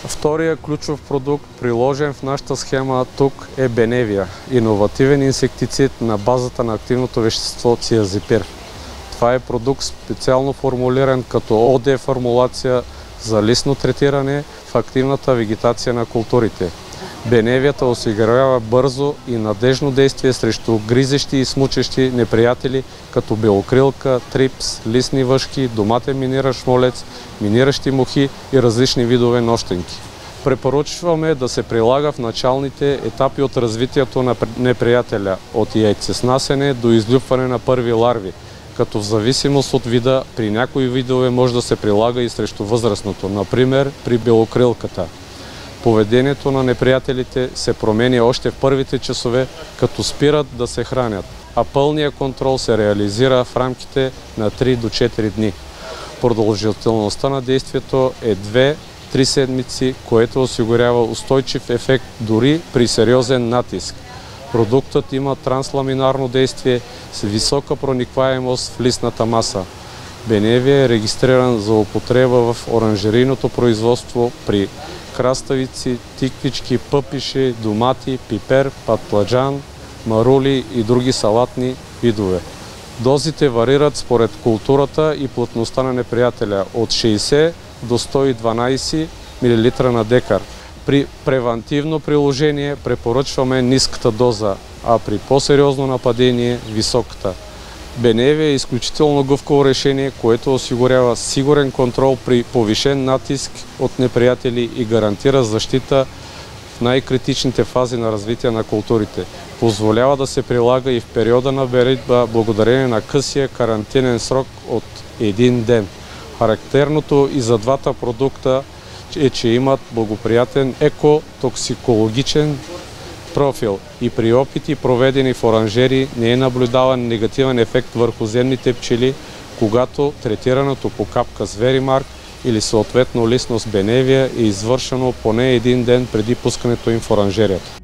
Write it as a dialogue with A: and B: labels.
A: Втория ключов продукт, приложен в нашата схема тук, е Benevia, иновативен инсектицид на базата на активното вещество циазипир. Това е продукт специално формулиран като ОД формулация за листно третиране в активната вегетация на културите. Benevia осигурява бързо и надежно действие срещу гризещи и смучещи неприятели, като белокрилка, трипс, листни въшки, доматен миниращ молец, миниращи мухи и различни видове нощенки. Препоръчваме да се прилага в началните етапи от развитието на неприятеля, от яйцеснасене до излюпване на първи ларви, като в зависимост от вида при някои видове може да се прилага и срещу възрастното, например при белокрилката. Поведението на неприятелите се променя още в първите часове, като спират да се хранят, а пълният контрол се реализира в рамките на 3 до 4 дни. Продължителността на действието е 2-3 седмици, което осигурява устойчив ефект дори при сериозен натиск. Продуктът има трансламинарно действие с висока проникваемост в листната маса. Benevia е регистриран за употреба в оранжерийното производство при краставици, тиквички, пъпиши, домати, пипер, патладжан, марули и други салатни видове. Дозите варират според културата и плътността на неприятеля от 60 до 112 мл на декар. При превантивно приложение препоръчваме ниската доза, а при по-сериозно нападение – високата. Benevia е изключително гъвкаво решение, което осигурява сигурен контрол при повишен натиск от неприятели и гарантира защита в най-критичните фази на развитие на културите. Позволява да се прилага и в периода на беритба благодарение на късия карантинен срок от 1 ден. Характерното и за двата продукта е, че имат благоприятен екотоксикологичен профил и при опити, проведени в оранжери, не е наблюдаван негативен ефект върху земните пчели, когато третирането по капка с Verimark или съответно листно с Benevia е извършено поне 1 ден преди пускането им в оранжерията.